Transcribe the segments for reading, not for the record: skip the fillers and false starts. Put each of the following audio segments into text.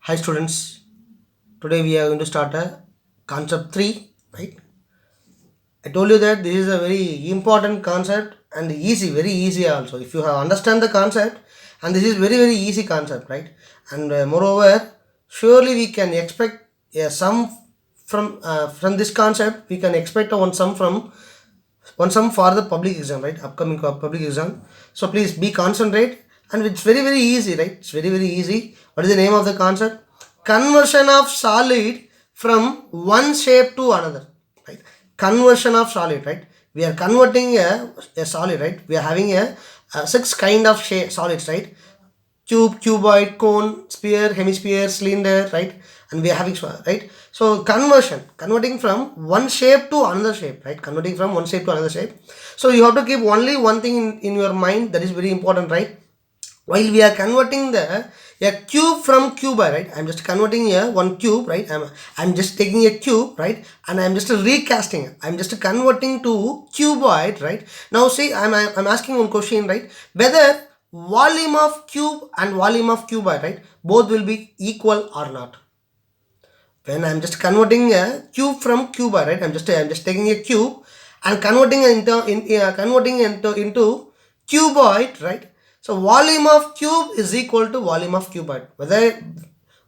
Hi students, today we are going to start a concept 3, right? I told you that this is a very important concept and easy, very easy also. If you have understand the concept, and this is very easy concept, right? And moreover, surely we can expect a sum from this concept. We can expect one sum for the public exam, right? Upcoming public exam. So please be concentrate, and it's very easy, right? It's very easy. What is the name of the concept? Conversion of solid from one shape to another, right? Conversion of solid, right? We are converting a solid, right? We are having a six kind of solids, right? Tube, cuboid, cone, sphere, hemisphere, cylinder, right? And we are having, right? So converting from one shape to another shape, right? Converting from one shape to another shape. So you have to keep only one thing in your mind, that is very important, right? While we are converting the a cube from cuboid, right? I'm just converting a one cube, right? I'm just taking a cube, right? And I'm just recasting it. I'm just converting to cuboid, right? Now see, I'm asking one question, right? Whether volume of cube and volume of cuboid, right? Both will be equal or not. When I'm just converting a cube from cuboid, right? I'm just taking a cube and converting into cuboid, right? So volume of cube is equal to volume of cuboid, whether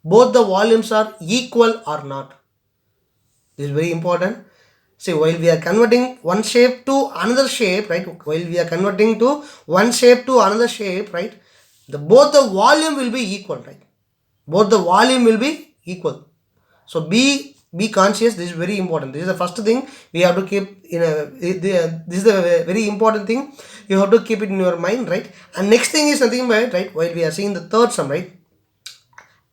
both the volumes are equal or not. This is very important. See, while we are converting one shape to another shape, right? While we are converting to one shape to another shape, right? Both the volume will be equal, right? Both the volume will be equal. So be conscious. This is very important. This is the first thing we have to keep in a. This is the very important thing. You have to keep it in your mind, right? And next thing is nothing but, right? While we are seeing the third sum, right?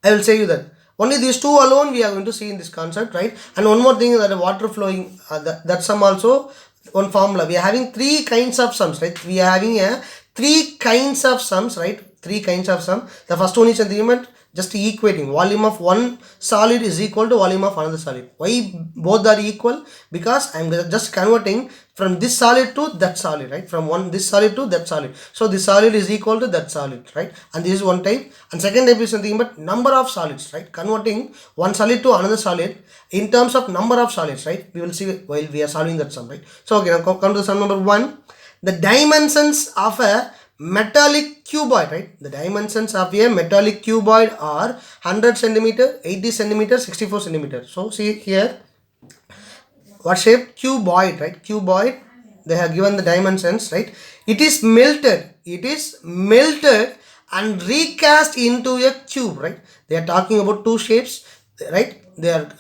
I will say you that only these two alone we are going to see in this concept, right? And one more thing is that water flowing, that sum also one formula. We are having three kinds of sums, right? We are having three kinds of sums, right? Three kinds of sum. The first one is nothing but just equating volume of one solid is equal to volume of another solid. Why both are equal? Because I'm just converting from this solid to that solid, right? From this solid to that solid. So this solid is equal to that solid, right? And this is one type. And second type is nothing but number of solids, right? Converting one solid to another solid in terms of number of solids, right? We will see while we are solving that sum, right? So okay, now come to sum number 1. The dimensions of a metallic cuboid, right? The dimensions of a metallic cuboid are 100 centimeter, 80 centimeter, 64 centimeter. So see here, what shape? Cuboid, right? Cuboid. They have given the dimensions, right? It is melted and recast into a cube, right? They are talking about two shapes, right? They are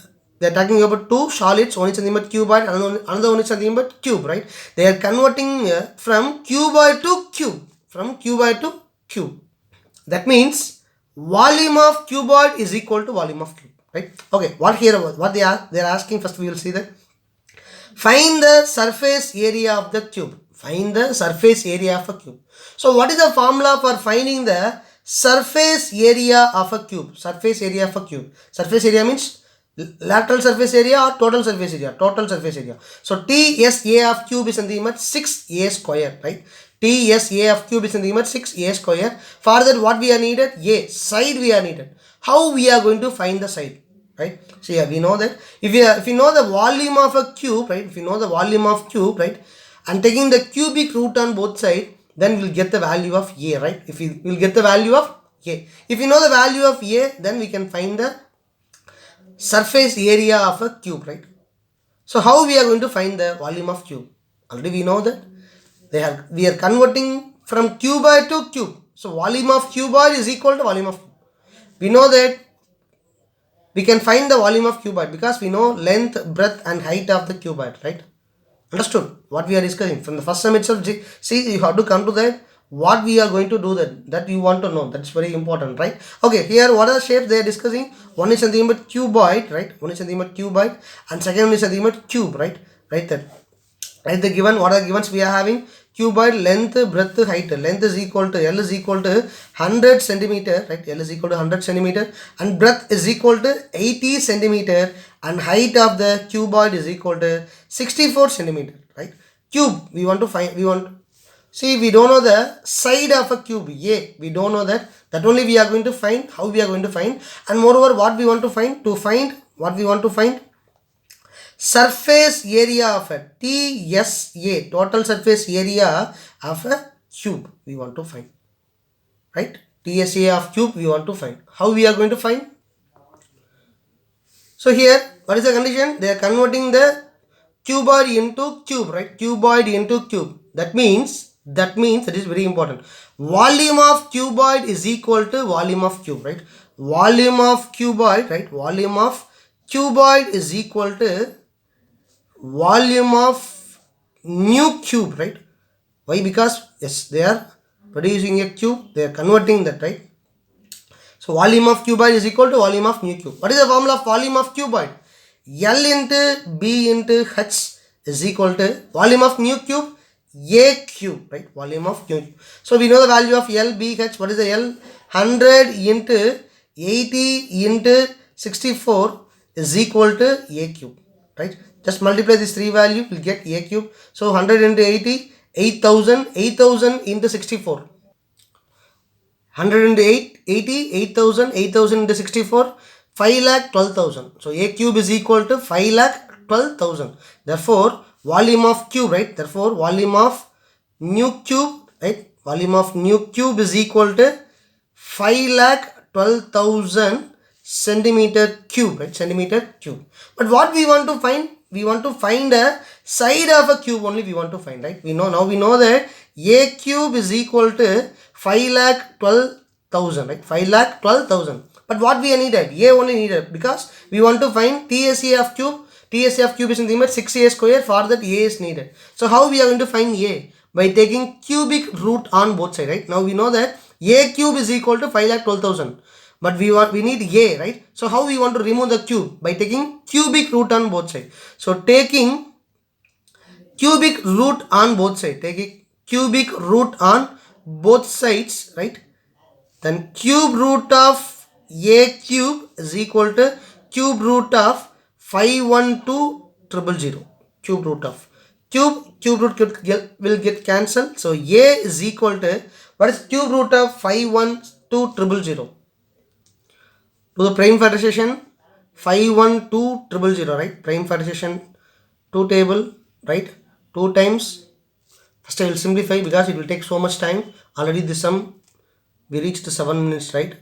talking about two solids. One is nothing but cuboid, another one is nothing but cube, right? They are converting from cuboid to cube, from cuboid to cube. That means volume of cuboid is equal to volume of cube, right? Okay, what they are asking, first we will see that. Find the surface area of the cube. Find the surface area of a cube. So what is the formula for finding the surface area of a cube? Surface area of a cube. Surface area means lateral surface area or total surface area. Total surface area. So TSA of cube is nothing but 6A square, right? TSA of cube is nothing but 6A square. For that, what we are needed? A. Side we are needed. How we are going to find the side? Right? So yeah, we know that if you know the volume of a cube, right? If you know the volume of cube, right, and taking the cubic root on both sides, then we'll get the value of A, right? If we will get the value of A. If you know the value of A, then we can find the surface area of a cube, right? So how we are going to find the volume of cube? Already we know that we are converting from cuboid to cube. So volume of cuboid is equal to volume of cube. We know that we can find the volume of cuboid because we know length, breadth and height of the cuboid, right? Understood what we are discussing from the first sum itself. See, you have to come to that what we are going to do, that you want to know. That's very important, right? Okay, here what are the shapes they are discussing? One is nothing but cuboid, right? One is nothing but cuboid, and second one is nothing but cube, right? Right there. Right, the given, what are the givens we are having? Cuboid length, breadth, height. Length is equal to L is equal to 100 centimeter, right? L is equal to 100 centimeter, and breadth is equal to 80 centimeter, and height of the cuboid is equal to 64 centimeter, right? Cube we want to find. See, we don't know the side of a cube A. We don't know that. That only we are going to find. How we are going to find. And moreover, what we want to find? To find what we want to find? Surface area of a TSA. Total surface area of a cube. We want to find. Right? TSA of cube we want to find. How we are going to find? So here, what is the condition? They are converting the cuboid into cube, right? Cuboid into cube. That means that is very important. Volume of cuboid is equal to volume of cube, right? Volume of cuboid, right? Volume of cuboid is equal to volume of new cube, right? Why? Because yes, they are producing a cube, they are converting that, right? So volume of cuboid is equal to volume of new cube. What is the formula of volume of cuboid? L into B into H is equal to volume of new cube A cube, right? Volume of new cube. So we know the value of L, B, H. What is the L? 100 into 80 into 64 is equal to A cube, right? Just multiply these three values, we'll get A cube. So 100 into 80, 8000, 8000 into 64. 100 into 80, 8000, 8000 into 64, 5,12,000. So A cube is equal to 5,12,000. Therefore, volume of cube, right? Therefore, volume of new cube, right? Volume of new cube is equal to 5,12,000 centimeter cube, right? Centimeter cube. But what we want to find? We want to find a side of a cube only we want to find, right? We know that A cube is equal to 5,12,000, right? 5,12,000. But what we needed? A only needed because we want to find TSA of cube. TSA of cube is nothing but 6A square. For that A is needed. So how we are going to find A? By taking cubic root on both sides, right? Now we know that A cube is equal to 5,12,000. But we need A, right? So how we want to remove the cube? By taking cubic root on both sides. So taking cubic root on both sides. Taking cubic root on both sides, right? Then cube root of A cube is equal to cube root of 512,000. Cube root of cube root will get cancelled. So A is equal to, what is cube root of 512,000? To the prime factorization 512,000, right? Prime factorization 2 table, right? 2 times. First I will simplify because it will take so much time. Already this sum we reached 7 minutes, right?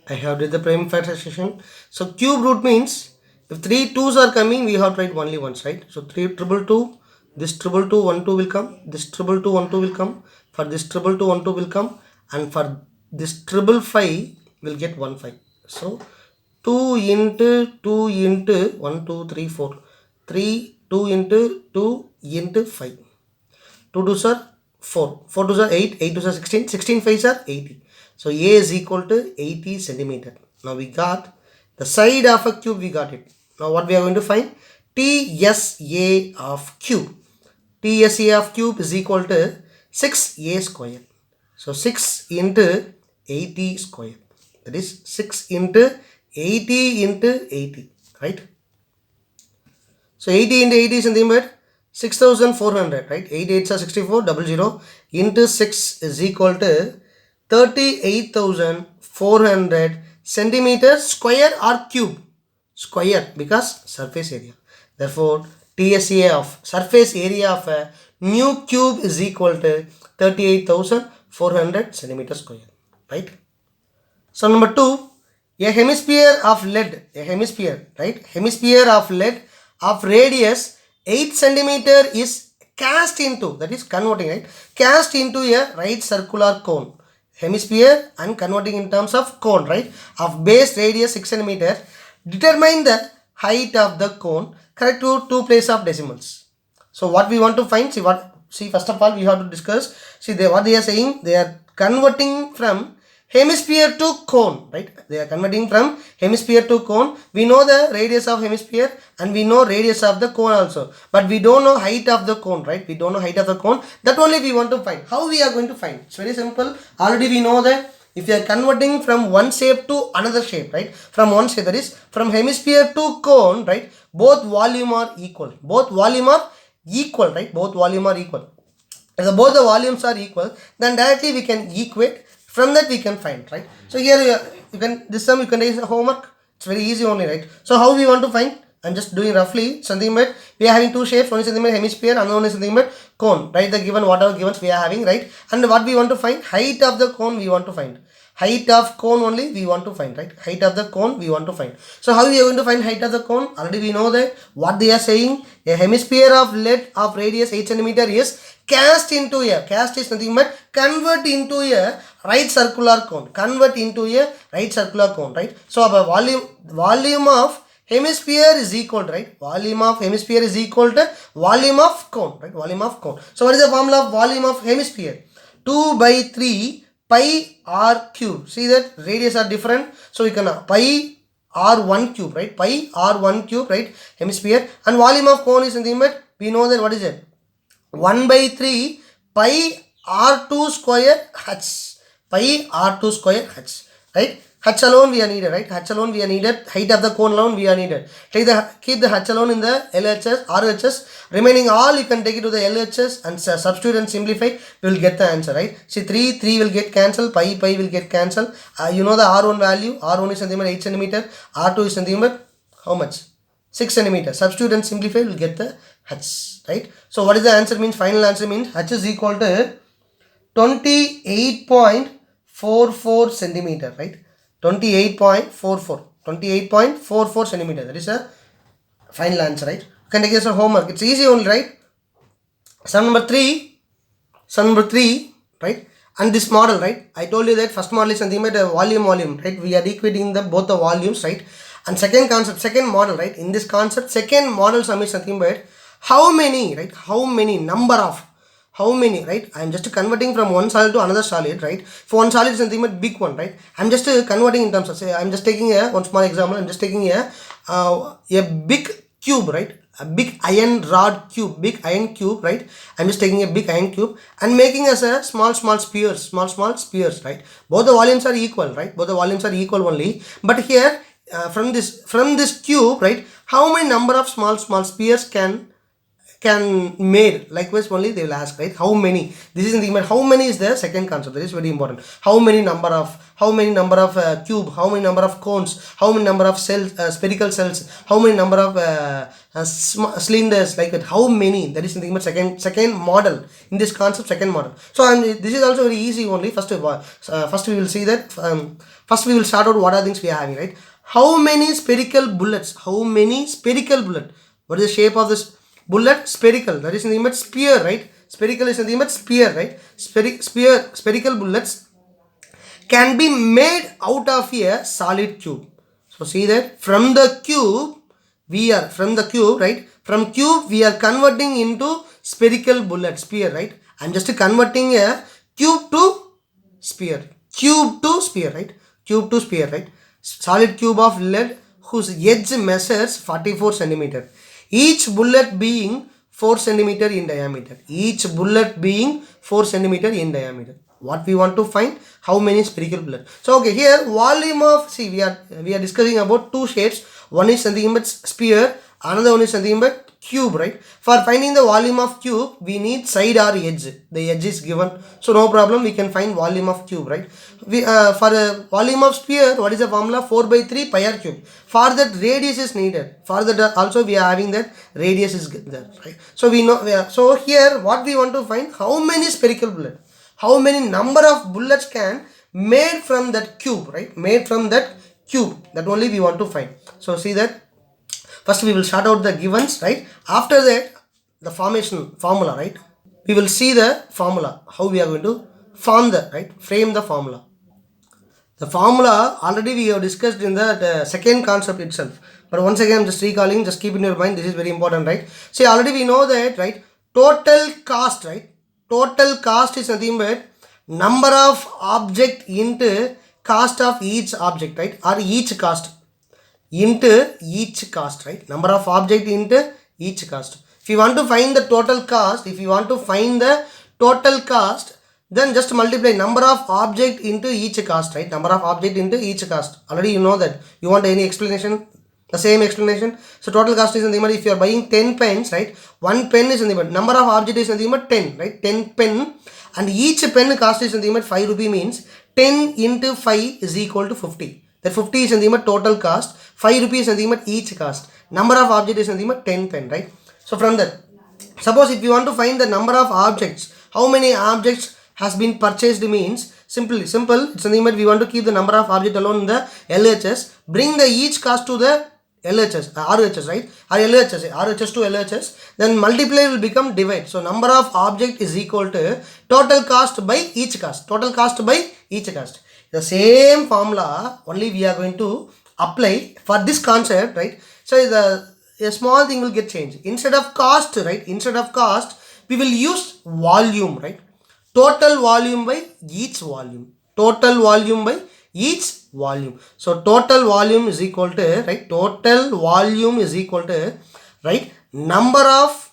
I have did the prime factorization. So cube root means if 3 2's are coming, we have to write only once, right? So 3,222, this 22212 will come, this 22212 will come, for this 22212 will come, and for this 555 will get 15. So 2 into 2 into 1 2 3 4 3 2 into 2 into 5. 2 2's are 4, 4 2's are 8, 8 2's are 16, 16 5's are 80. So A is equal to 80 centimeter. Now we got the side of a cube, we got it. Now what we are going to find? TSA of cube. TSA of cube is equal to 6A square. So 6 into 80 square. That is 6 into 80 into 80, right? So 80 into 80 is nothing but 6,400, right? 8 8s are 64,000 into 6 is equal to 38,400 centimeters square or cube. Square because surface area. Therefore, TSA of surface area of a new cube is equal to 38,400 centimeters square, right? So number 2, a hemisphere of lead, right? Hemisphere of lead of radius 8 centimeter is cast into, that is converting, right? Cast into a right circular cone. Hemisphere and converting in terms of cone, right? Of base radius 6 centimeter. Determine the height of the cone correct to 2 place of decimals. So what we want to find, see first of all we have to discuss, what they are saying, they are converting from hemisphere to cone, right? They are converting from hemisphere to cone. We know the radius of hemisphere and we know radius of the cone also, but we don't know height of the cone, right? We don't know height of the cone. That only we want to find. How we are going to find? It's very simple. Already we know that if you are converting from one shape to another shape, right? From one shape, that is from hemisphere to cone, right? Both volume are equal. Both volume are equal, right? Both volume are equal. If both the volumes are equal, then directly we can equate. From that we can find, right? So here you can, this sum you can raise a homework. It's very easy only, right? So how we want to find? I'm just doing roughly something, but we are having two shapes. One is something about hemisphere, another one is something about cone, right? The given whatever givens we are having, right? And what we want to find? Height of the cone we want to find. Height of cone only we want to find, right? Height of the cone we want to find. So how we are going to find height of the cone? Already we know that what they are saying. A hemisphere of lead of radius 8 centimeter is cast into a, cast is nothing but convert into a right circular cone. Convert into a right circular cone, right? So our volume of hemisphere is equal, right? Volume of hemisphere is equal to volume of cone, right? Volume of cone. So what is the formula of volume of hemisphere? 2 by 3 pi r cube. See that radius are different, so we can pi r1 cube, right? Pi r1 cube, right? Hemisphere. And volume of cone is nothing but, we know that what is it? 1 by 3 pi r2 square h. Pi r2 square h, right? H alone we are needed, right? H alone we are needed. Height of the cone alone we are needed. Keep the h alone in the LHS, RHS. Remaining all you can take it to the LHS and substitute and simplify. We will get the answer, right? See 3 will get cancelled. Pi will get cancelled. You know the R1 value. R1 is something about 8 centimeter. R2 is something about how much? 6 centimeter. Substitute and simplify, will get the h, right? So what is the answer means? Final answer means h is equal to 28.44 centimeter, right? 28.44 centimeter. That is a final answer, right? You can take this as homework. It's easy only, right? Sum number 3, right? And this model, right? I told you that first model is something about volume, right? We are equating both the volumes, right? And second concept, second model, right? In this concept, second model sum is something about how many, right? How many, number of, how many, right? I'm just converting from one solid to another solid, right? For one solid is something but big one, right? I'm just converting in terms of, say, I'm just taking one small example. I'm just taking a big cube, right? A big iron rod cube, right? I'm just taking a big iron cube and making as a small spheres, right? Both the volumes are equal, right? Both the volumes are equal only. But here, from this cube, right? How many number of small spheres can made? Likewise only they will ask, right? How many? This is the thing. How many is the second concept. That is very important. How many number of cube, how many number of cones, how many number of cells, spherical cells, how many number of cylinders, like that. How many? That is the thing. Second model in this concept, second model. So this is also very easy only. First we will see that. First we will start out what are things we are having, right? How many spherical bullets? How many spherical bullet? What is the shape of this bullet? Spherical. That is nothing but sphere, right? Spherical is nothing but sphere, right? Spherical bullets can be made out of a solid cube. So see that from the cube, right? From cube we are converting into spherical bullet, sphere, right? I'm just converting a cube to sphere. Right? Cube to sphere, right? Solid cube of lead whose edge measures 44 centimeter. Each bullet being 4 centimeter in diameter. What we want to find? How many spherical bullets? So okay, here volume of, see, we are discussing about two shapes. One is something but sphere, another one is something but cube, right? For finding the volume of cube, we need side or edge. The edge is given, so no problem, we can find volume of cube, right? We for a volume of sphere, what is the formula? 4 by 3 pi r cube. For that radius is needed. For that also we are having that radius is there, right? So we know. So here what we want to find? How many spherical bullets? How many number of bullets can made from that cube, right? Made from that cube. That only we want to find. So see that. First we will start out the givens, right? After that, the formula, right? We will see the formula, how we are going to form the, right? Frame the formula. The formula already we have discussed in the second concept itself. But once again, I'm just recalling, just keep in your mind, this is very important, right? See, already we know that, right? Total cost, right? Total cost is nothing but number of object into cost of each object, right? Or each cost. Into each cost, right? Number of object into each cost. If you want to find the total cost, then just multiply number of object into each cost, right? Number of object into each cost. Already you know that. You want any explanation? The same explanation. So total cost is nothing but, if you are buying 10 pens, right, one pen is nothing but, number of object is nothing but 10, right, 10 pen, and each pen cost is nothing but 5 rupee, means 10 into 5 is equal to 50. That 50 is nothing but total cost, 5 rupees is nothing but each cost. Number of object is nothing but 10 pen, right? So from that, suppose if you want to find the number of objects, how many objects has been purchased, means simple, it's nothing but, we want to keep the number of object alone in the LHS, bring the each cost to the LHS, RHS, right, or LHS, RHS to LHS, then multiply will become divide. So number of object is equal to total cost by each cost, total cost by each cost. The same formula only we are going to apply for this concept, right? So a small thing will get changed. Instead of cost, right, instead of cost, we will use volume, right? Total volume by each volume, total volume by each volume. So total volume is equal to, right, total volume is equal to, right, number of,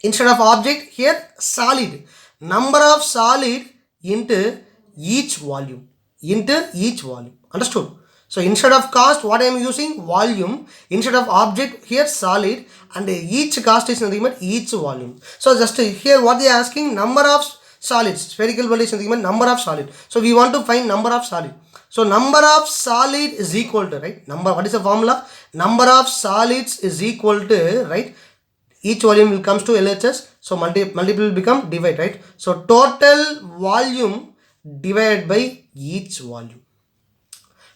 instead of object here solid, number of solid into each volume, into each volume. Understood? So instead of cost, what I am using? Volume. Instead of object, here solid, and each cost is nothing but each volume. So just here what they are asking, number of solids, spherical bullet is nothing but number of solid. So we want to find number of solid. So number of solid is equal to, right, number, what is the formula? Number of solids is equal to, right, each volume will comes to LHS, so multiple will become divide, right? So total volume divided by each volume,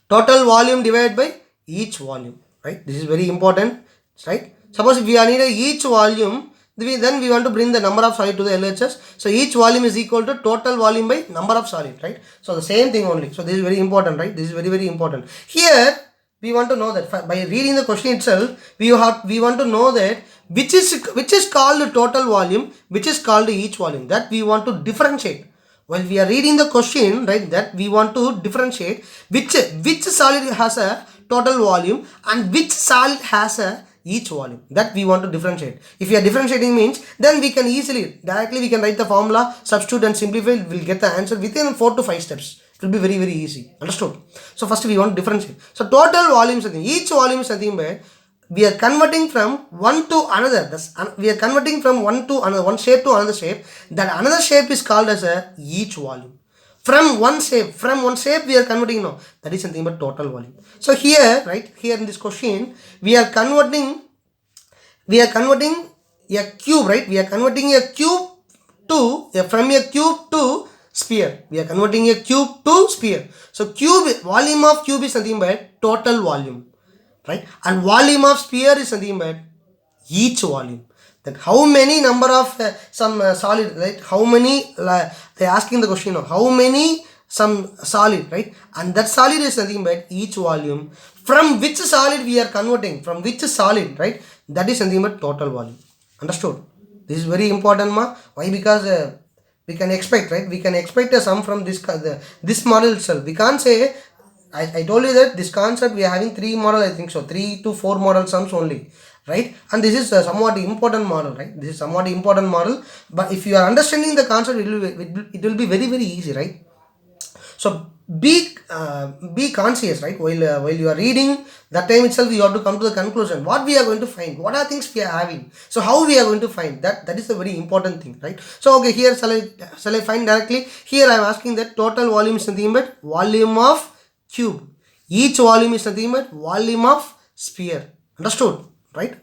total volume divided by each volume, right? This is very important, right? Suppose if we are needed each volume, then we want to bring the number of solid to the LHS. So each volume is equal to total volume by number of solid, right? So the same thing only. So this is very important, right? This is very, very important. Here we want to know that by reading the question itself, we want to know that which is called total volume, which is called each volume. That we want to differentiate. While we are reading the question, right, that we want to differentiate which solid has a total volume and which solid has a each volume, that we want to differentiate. If we are differentiating means, then we can easily directly we can write the formula, substitute and simplify, we'll get the answer within 4 to 5 steps. It will be very, very easy. Understood? So first we want to differentiate. So total volume is nothing, each volume is nothing but, we are converting from one to another. We are converting from one to another, one shape to another shape. That another shape is called as a each volume. From one shape we are converting now. That is something but total volume. So here, right, here in this question, we are converting a cube, right? We are converting a cube to, from a cube to sphere. We are converting a cube to sphere. So cube, volume of cube is something but total volume, right? And volume of sphere is nothing but each volume. Then how many number of solid, right? How many, they are asking the question, how many some solid, right? And that solid is nothing but each volume. From which solid we are converting, from which solid, right? That is nothing but total volume. Understood? This is very important, ma. Why? Because we can expect, right? We can expect a sum from this model itself. We can't say, I told you that this concept we are having 3 model, I think so, 3 to 4 model sums only, right? And this is a somewhat important model, right? This is somewhat important model, but if you are understanding the concept, it will be very, very easy, right? So be conscious, right? While you are reading, that time itself you have to come to the conclusion. What we are going to find? What are things we are having? So how we are going to find that? That is a very important thing, right? So okay, here shall I find directly? Here I am asking that total volume is nothing but volume of cube. Each volume is nothing but volume of sphere. Understood? Right?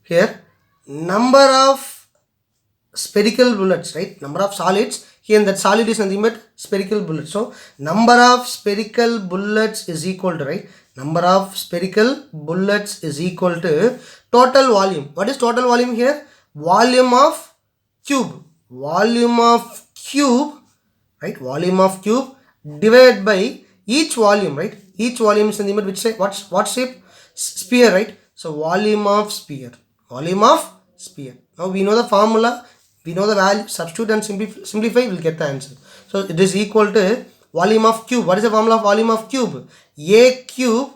Here, number of spherical bullets, right? Number of solids. Here that solid is nothing but spherical bullets. So number of spherical bullets is equal to, right? Number of spherical bullets is equal to total volume. What is total volume here? Volume of cube. Volume of cube, right? Volume of cube divided by each volume, right? Each volume is nothing but which shape? What shape? Sphere, right? So volume of sphere. Volume of sphere. Now we know the formula. We know the value, substitute and simplify, we'll get the answer. So it is equal to volume of cube. What is the formula of volume of cube? A cube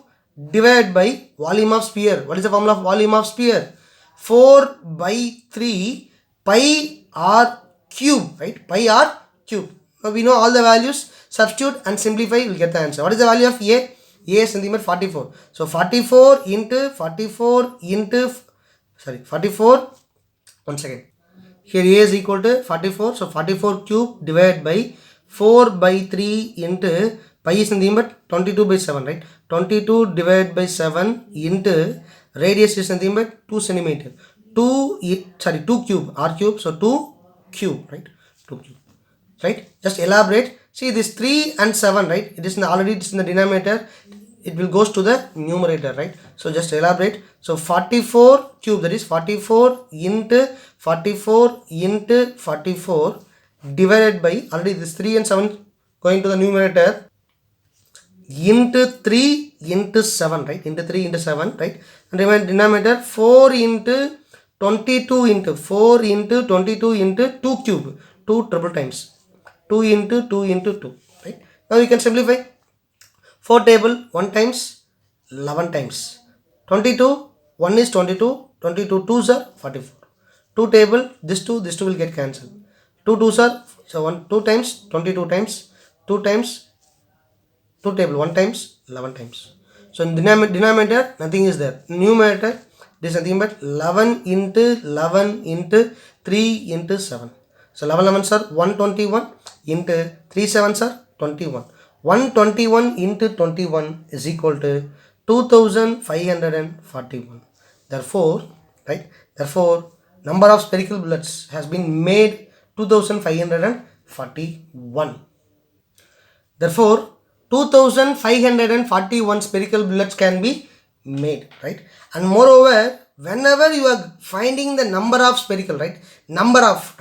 divided by volume of sphere. What is the formula of volume of sphere? 4 by 3 pi r cube, right? Pi r cube. Now we know all the values, substitute and simplify, we'll get the answer. What is the value of A? A is nothing but 44. So 44 into 44 into, sorry, 44, one second. Here A is equal to 44. So 44 cube divided by 4 by 3 into pi is nothing but 22 by 7, right? 22 divided by 7 into radius is nothing but 2 centimeter. 2 cube, r cube. So 2 cube, right? 2 cube, right? Just elaborate. See this 3 and 7, right? It is already in the denominator. It will goes to the numerator, right? So just elaborate. So 44 cube, that is 44 into 44 into 44 divided by, already this 3 and 7 going to the numerator, into 3 into 7, right? Into 3 into 7, right? And remember denominator 4 into 22 into 4 into 22 into 2 cube, 2 triple times, 2 into 2 into 2, right? Now you can simplify. 4 table 1 times 11 times 22, 1 is 22, 22 2s are 44. 2 table, this 2 will get cancelled. 2 2s are, so 1 2 times 22 times 2 times 2 table 1 times 11 times. So in denominator nothing is there. Numerator this is nothing but 11 into 3 into 7. So 11 11s are 121 into 3 7s are 21. 121 into 21 is equal to 2541. Therefore, right? Therefore, number of spherical bullets has been made 2541. Therefore, 2541 spherical bullets can be made, right? And moreover, whenever you are finding the number of spherical, right? Number of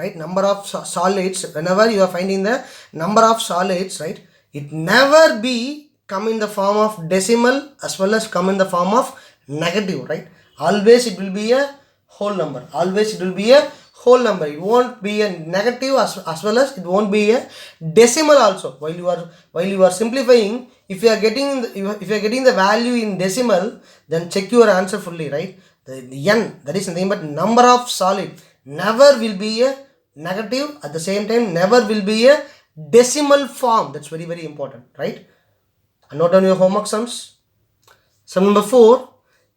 solids, whenever you are finding the number of solids, right? It never be come in the form of decimal as well as come in the form of negative, right? Always it will be a whole number. Always it will be a whole number. It won't be a negative as well as it won't be a decimal also. While you are simplifying, if you are getting the value in decimal, then check your answer fully, right? The n, that is nothing but number of solid, never will be a negative, at the same time never will be a decimal form. That's very, very important, right? And note down your homework sums. Sum number 4,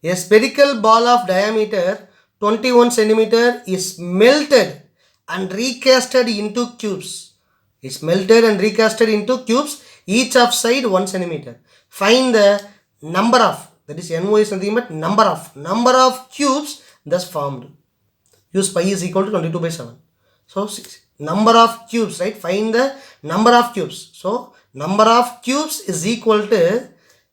a spherical ball of diameter 21 centimeter is melted and recasted into cubes. Is melted and recasted into cubes, each of side 1 centimeter. Find the number of, that is NO is nothing but number of cubes thus formed. Use pi is equal to 22 by 7. So number of cubes, right? Find the number of cubes. So number of cubes is equal to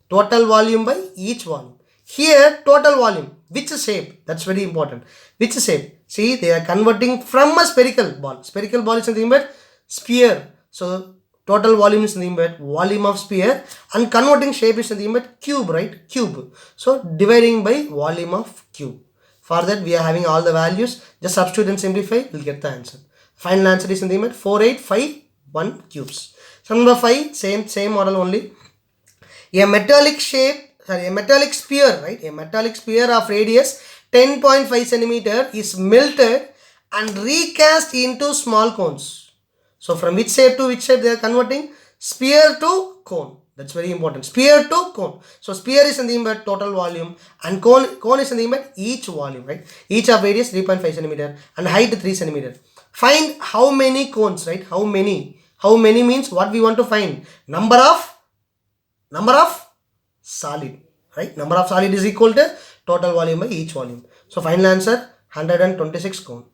total volume by each volume. Here total volume, which shape? That's very important. Which shape? See, they are converting from a spherical ball. Spherical ball is nothing but sphere. So total volume is nothing but volume of sphere, and converting shape is nothing but cube, right? Cube. So dividing by volume of cube. For that we are having all the values. Just substitute and simplify, we'll get the answer. Final answer is nothing but 4851 cubes. Sum number 5, same model only. A metallic sphere, right? A metallic sphere of radius 10.5 centimeter is melted and recast into small cones. So from which shape to which shape they are converting? Sphere to cone. That's very important. Sphere to cone. So sphere is nothing but total volume, and cone is nothing but each volume, right? Each of radius 3.5 centimeter and height 3 centimeter. Find how many cones, right? How many means what we want to find? Number of solid, right? Number of solid is equal to total volume by each volume. So final answer 126 cone,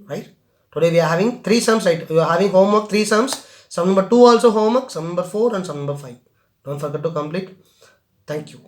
right? Today we are having 3 sums, right? We are having homework 3 sums. Sum number 2 also homework, sum number 4 and sum number 5. Don't forget to complete. Thank you.